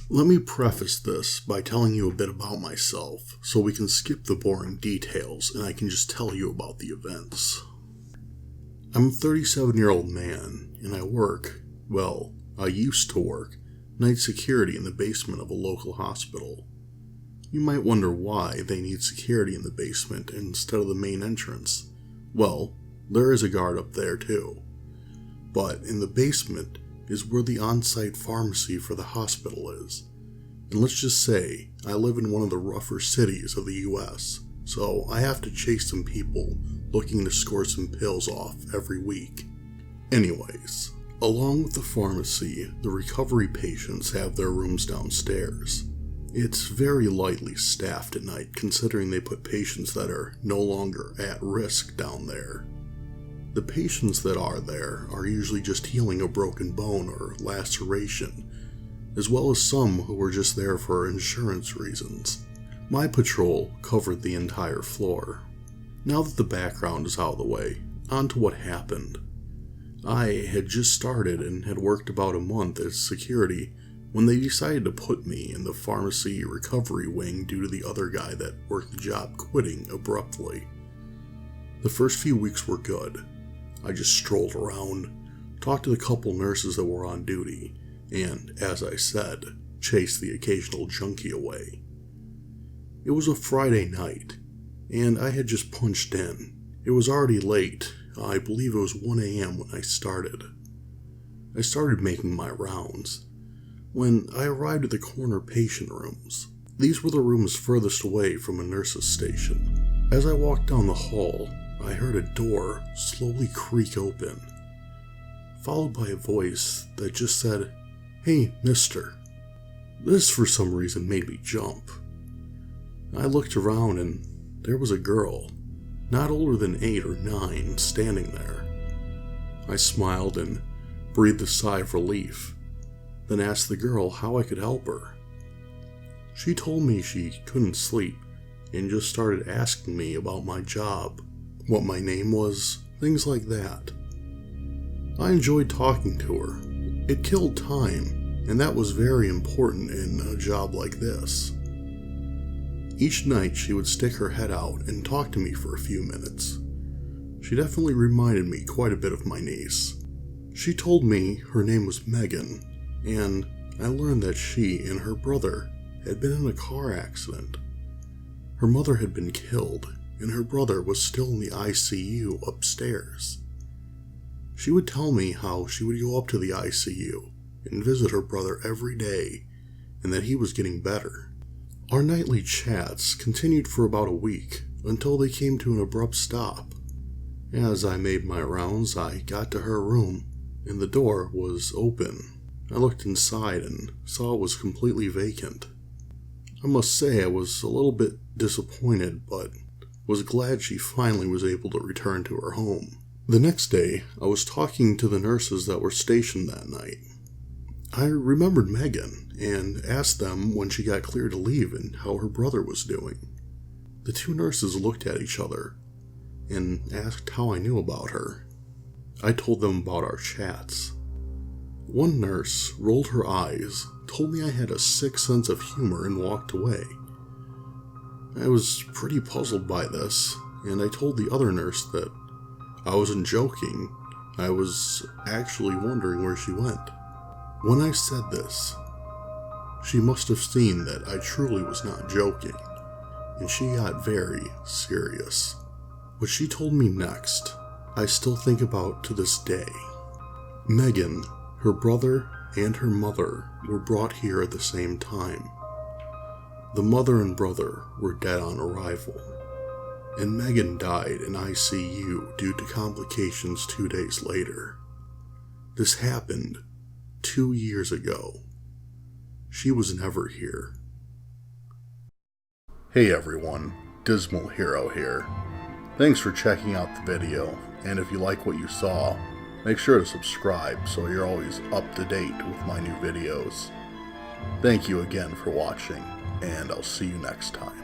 Let me preface this by telling you a bit about myself, so we can skip the boring details and I can just tell you about the events. I'm a 37-year-old man, and I used to work night security in the basement of a local hospital. You might wonder why they need security in the basement instead of the main entrance. Well, there is a guard up there too. But in the basement is where the on-site pharmacy for the hospital is. And let's just say, I live in one of the rougher cities of the US, so I have to chase some people looking to score some pills off every week. Anyways, along with the pharmacy, the recovery patients have their rooms downstairs. It's very lightly staffed at night, considering they put patients that are no longer at risk down there. The patients that are there are usually just healing a broken bone or laceration, as well as some who were just there for insurance reasons. My patrol covered the entire floor. Now that the background is out of the way, on to what happened. I had just started and had worked about a month as security when they decided to put me in the pharmacy recovery wing due to the other guy that worked the job quitting abruptly. The first few weeks were good. I just strolled around, talked to the couple nurses that were on duty, and, as I said, chased the occasional junkie away. It was a Friday night, and I had just punched in. It was already late. I believe it was 1 a.m. when I started. I started making my rounds. When I arrived at the corner patient rooms, these were the rooms furthest away from a nurse's station. As I walked down the hall, I heard a door slowly creak open, followed by a voice that just said, "Hey, mister." This for some reason made me jump. I looked around and there was a girl, not older than 8 or 9, standing there. I smiled and breathed a sigh of relief, then asked the girl how I could help her. She told me she couldn't sleep and just started asking me about my job, what my name was, things like that. I enjoyed talking to her. It killed time, and that was very important in a job like this. Each night she would stick her head out and talk to me for a few minutes. She definitely reminded me quite a bit of my niece. She told me her name was Megan, and I learned that she and her brother had been in a car accident. Her mother had been killed, and her brother was still in the ICU upstairs. She would tell me how she would go up to the ICU and visit her brother every day, and that he was getting better. Our nightly chats continued for about a week, until they came to an abrupt stop. As I made my rounds, I got to her room, and the door was open. I looked inside and saw it was completely vacant. I must say I was a little bit disappointed, but was glad she finally was able to return to her home. The next day, I was talking to the nurses that were stationed that night. I remembered Megan and asked them when she got cleared to leave and how her brother was doing. The two nurses looked at each other and asked how I knew about her. I told them about our chats. One nurse rolled her eyes, told me I had a sick sense of humor, and walked away. I was pretty puzzled by this, and I told the other nurse that I wasn't joking. I was actually wondering where she went. When I said this, she must have seen that I truly was not joking, and she got very serious. What she told me next, I still think about to this day. Megan, her brother, and her mother were brought here at the same time. The mother and brother were dead on arrival, and Megan died in ICU due to complications 2 days later. This happened 2 years ago. She was never here. Hey everyone, Dismal Hero here. Thanks for checking out the video, and if you like what you saw, make sure to subscribe so you're always up to date with my new videos. Thank you again for watching, and I'll see you next time.